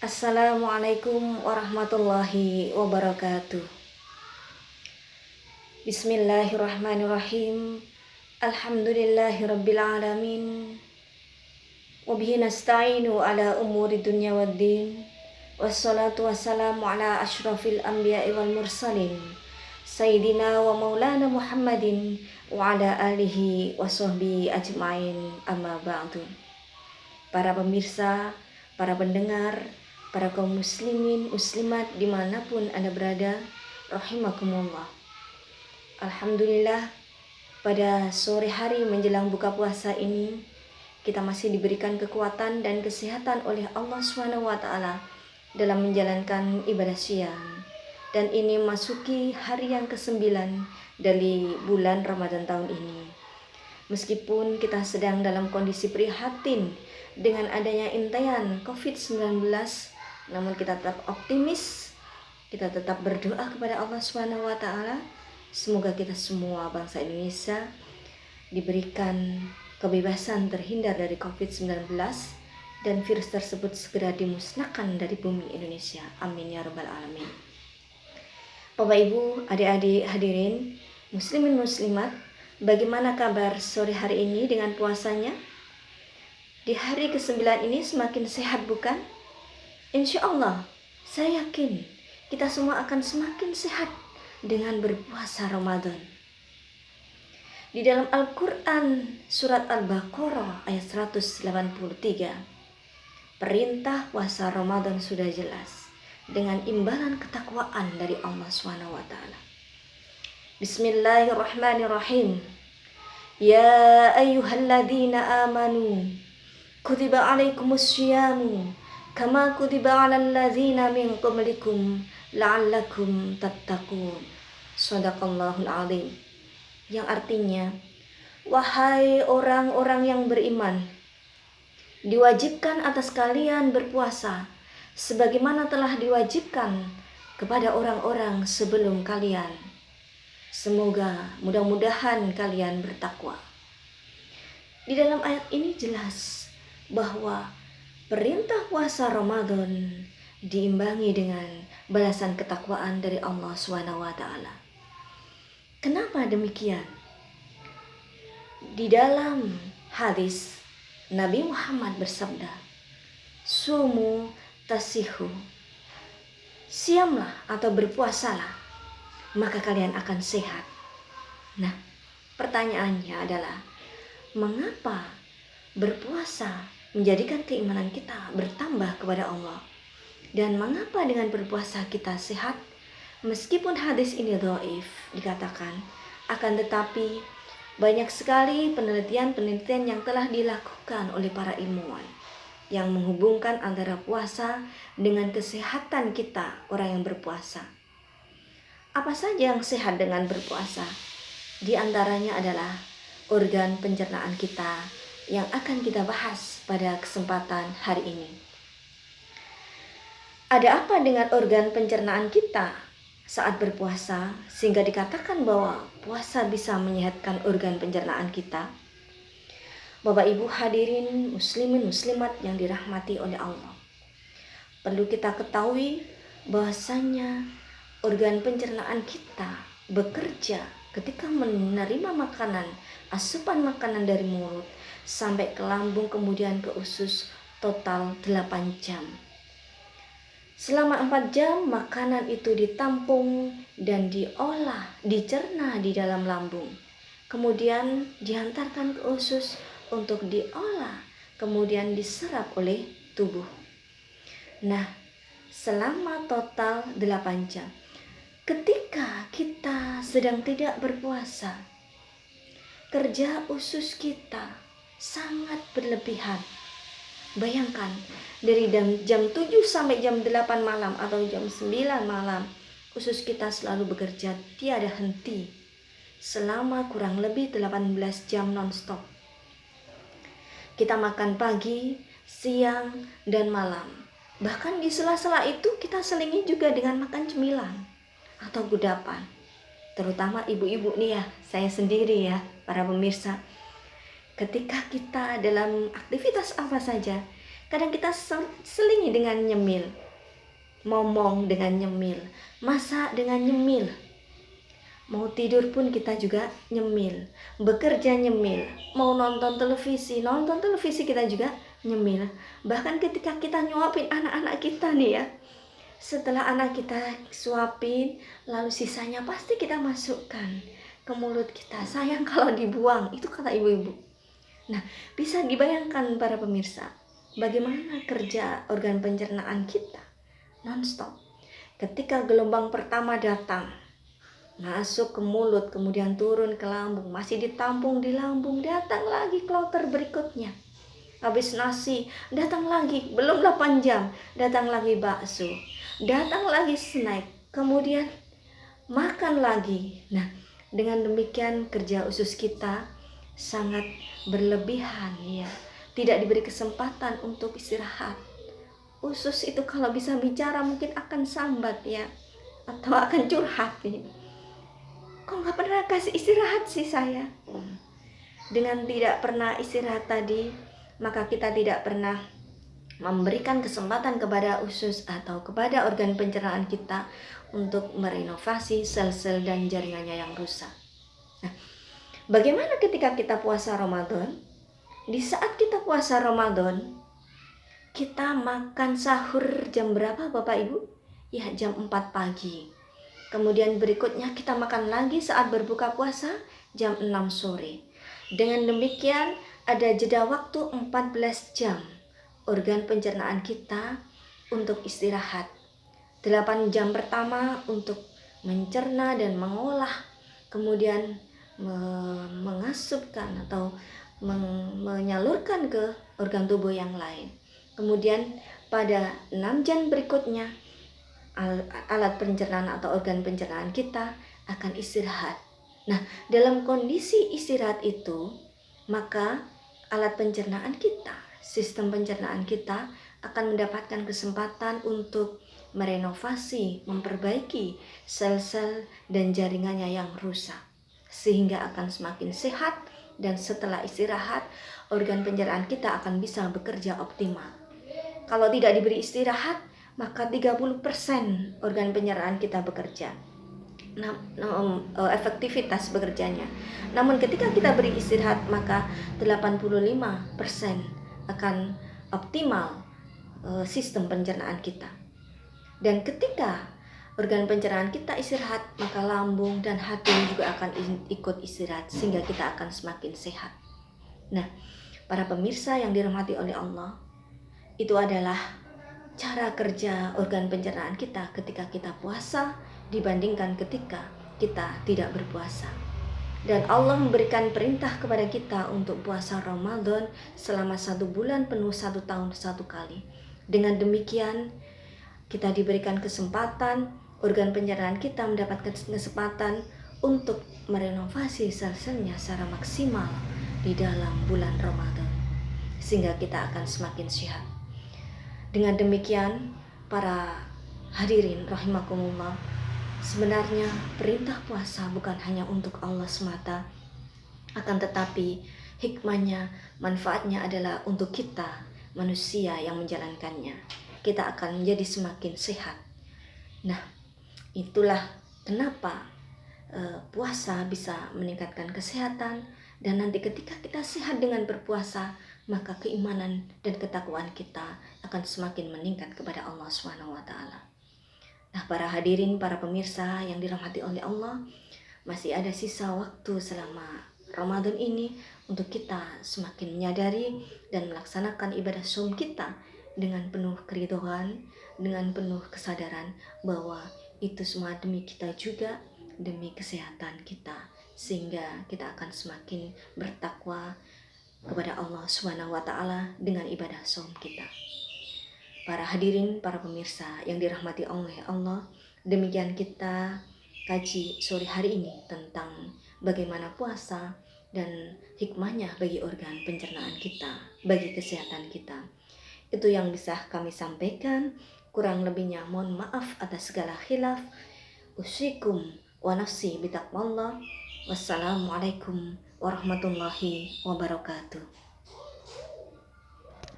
Assalamualaikum warahmatullahi wabarakatuh. Bismillahirrahmanirrahim. Alhamdulillahirabbil alamin. Wabihi nasta'inu ala umuri dunya waddin. Wassalatu wassalamu ala asyrafil anbiya'i wal mursalin. Sayyidina wa maulana Muhammadin wa ala alihi wa sahbihi ajma'in, amma ba'du. Para pemirsa, para pendengar, para kaum muslimin, muslimat dimanapun Anda berada, rahimakumullah. Alhamdulillah, pada sore hari menjelang buka puasa ini, kita masih diberikan kekuatan dan kesehatan oleh Allah SWT dalam menjalankan ibadah siang. Dan ini masuki hari yang ke-9 dari bulan Ramadan tahun ini. Meskipun kita sedang dalam kondisi prihatin dengan adanya intaian COVID-19, namun kita tetap optimis, kita tetap berdoa kepada Allah SWT. Semoga kita semua bangsa Indonesia diberikan kebebasan terhindar dari COVID-19 dan virus tersebut segera dimusnahkan dari bumi Indonesia. Amin ya rabbal alamin. Bapak Ibu, adik-adik hadirin, muslimin muslimat, bagaimana kabar sore hari ini dengan puasanya? Di hari ke-9 ini semakin sehat bukan? Insya Allah, saya yakin kita semua akan semakin sehat dengan berpuasa Ramadan. Di dalam Al-Quran surat Al-Baqarah ayat 183, perintah puasa Ramadan sudah jelas dengan imbalan ketakwaan dari Allah SWT. Bismillahirrahmanirrahim. Ya ayyuhalladzina amanu kutiba alaikumus syiyamu kama kutiba alal ladzina min qablikum la'allakum tattaqun. Shadaqallahul azim. Yang artinya, wahai orang-orang yang beriman, diwajibkan atas kalian berpuasa sebagaimana telah diwajibkan kepada orang-orang sebelum kalian. Semoga mudah-mudahan kalian bertakwa. Di dalam ayat ini jelas bahwa perintah puasa Ramadan diimbangi dengan balasan ketakwaan dari Allah SWT. Kenapa demikian? Di dalam hadis Nabi Muhammad bersabda, sumu tasihu, siamlah atau berpuasalah, maka kalian akan sehat. Nah, pertanyaannya adalah, mengapa berpuasa menjadikan keimanan kita bertambah kepada Allah? Dan mengapa dengan berpuasa kita sehat? Meskipun hadis ini dhaif dikatakan, akan tetapi banyak sekali penelitian-penelitian yang telah dilakukan oleh para ilmuwan yang menghubungkan antara puasa dengan kesehatan kita orang yang berpuasa. Apa saja yang sehat dengan berpuasa? Di antaranya adalah organ pencernaan kita yang akan kita bahas pada kesempatan hari ini. Ada apa dengan organ pencernaan kita saat berpuasa sehingga dikatakan bahwa puasa bisa menyehatkan organ pencernaan kita? Bapak Ibu hadirin muslimin muslimat yang dirahmati oleh Allah, perlu kita ketahui bahwasanya organ pencernaan kita bekerja ketika menerima makanan, asupan makanan dari mulut sampai ke lambung kemudian ke usus, total 8 jam. Selama 4 jam makanan itu ditampung dan diolah, dicerna di dalam lambung. Kemudian dihantarkan ke usus untuk diolah, kemudian diserap oleh tubuh. Nah, selama total 8 jam. Ketika kita sedang tidak berpuasa, kerja usus kita sangat berlebihan. Bayangkan, dari jam 7 sampai jam 8 malam atau jam 9 malam, usus kita selalu bekerja tiada henti selama kurang lebih 18 jam non-stop. Kita makan pagi, siang, dan malam. Bahkan di sela-sela itu kita selingi juga dengan makan cemilan atau kudapan. Terutama ibu-ibu nih ya, saya sendiri ya, para pemirsa. Ketika kita dalam aktivitas apa saja, Kadang kita selingi dengan nyemil, ngomong dengan nyemil, masak dengan nyemil, mau tidur pun kita juga nyemil, bekerja nyemil, mau nonton televisi kita juga nyemil. Bahkan ketika kita nyuapin anak-anak kita nih ya, setelah anak kita suapin, lalu sisanya pasti kita masukkan ke mulut kita. Sayang kalau dibuang, itu kata ibu-ibu. Nah, bisa dibayangkan para pemirsa, bagaimana kerja organ pencernaan kita nonstop. Ketika gelombang pertama datang, masuk ke mulut, kemudian turun ke lambung, masih ditampung di lambung, datang lagi kloter berikutnya. Habis nasi, datang lagi, belum 8 jam, datang lagi bakso, datang lagi snack, kemudian makan lagi. Nah, dengan demikian kerja usus kita sangat berlebihan ya. Tidak diberi kesempatan untuk istirahat. Usus itu kalau bisa bicara mungkin akan sambat ya, atau akan curhat ya. Kok nggak pernah kasih istirahat sih saya? Dengan tidak pernah istirahat tadi, maka kita tidak pernah memberikan kesempatan kepada usus atau kepada organ pencernaan kita untuk merenovasi sel-sel dan jaringannya yang rusak. Nah, bagaimana ketika kita puasa Ramadan? Di saat kita puasa Ramadan, kita makan sahur jam berapa Bapak Ibu? Ya, jam 4 pagi. Kemudian berikutnya kita makan lagi saat berbuka puasa jam 6 sore. Dengan demikian ada jeda waktu 14 jam organ pencernaan kita untuk istirahat. 8 jam pertama untuk mencerna dan mengolah, kemudian mengasupkan atau menyalurkan ke organ tubuh yang lain. Kemudian pada 6 jam berikutnya alat pencernaan atau organ pencernaan kita akan istirahat. Nah, dalam kondisi istirahat itu, maka alat pencernaan kita, sistem pencernaan kita akan mendapatkan kesempatan untuk merenovasi, memperbaiki sel-sel dan jaringannya yang rusak, sehingga akan semakin sehat, dan setelah istirahat organ pencernaan kita akan bisa bekerja optimal. Kalau tidak diberi istirahat, maka 30% organ pencernaan kita bekerja, efektivitas bekerjanya. Namun ketika kita beri istirahat, maka 85% akan optimal sistem pencernaan kita. Dan ketika organ pencernaan kita istirahat, maka lambung dan hati juga akan ikut istirahat, sehingga kita akan semakin sehat. Nah, para pemirsa yang dirahmati oleh Allah, itu adalah cara kerja organ pencernaan kita ketika kita puasa dibandingkan ketika kita tidak berpuasa. Dan Allah memberikan perintah kepada kita untuk puasa Ramadan selama 1 bulan penuh, 1 tahun 1 kali. Dengan demikian kita diberikan kesempatan, organ pencernaan kita mendapatkan kesempatan untuk merenovasi sel-selnya secara maksimal di dalam bulan Ramadan, sehingga kita akan semakin sehat. Dengan demikian, para hadirin rahimakumullah, sebenarnya perintah puasa bukan hanya untuk Allah semata, akan tetapi hikmahnya, manfaatnya adalah untuk kita manusia yang menjalankannya. Kita akan menjadi semakin sehat. Nah, itulah kenapa puasa bisa meningkatkan kesehatan, dan nanti ketika kita sehat dengan berpuasa, maka keimanan dan ketakwaan kita akan semakin meningkat kepada Allah SWT. Nah, para hadirin, para pemirsa yang dirahmati oleh Allah, masih ada sisa waktu selama Ramadan ini untuk kita semakin menyadari dan melaksanakan ibadah saum kita dengan penuh keridhaan, dengan penuh kesadaran bahwa itu semua demi kita juga, demi kesehatan kita, sehingga kita akan semakin bertakwa kepada Allah SWT dengan ibadah saum kita. Para hadirin, para pemirsa yang dirahmati oleh Allah, demikian kita kaji sore hari ini tentang bagaimana puasa dan hikmahnya bagi organ pencernaan kita, bagi kesehatan kita. Itu yang bisa kami sampaikan. Kurang lebihnya mohon maaf atas segala khilaf. Usikum wa nafsi bitaqwallah. Wassalamualaikum warahmatullahi wabarakatuh.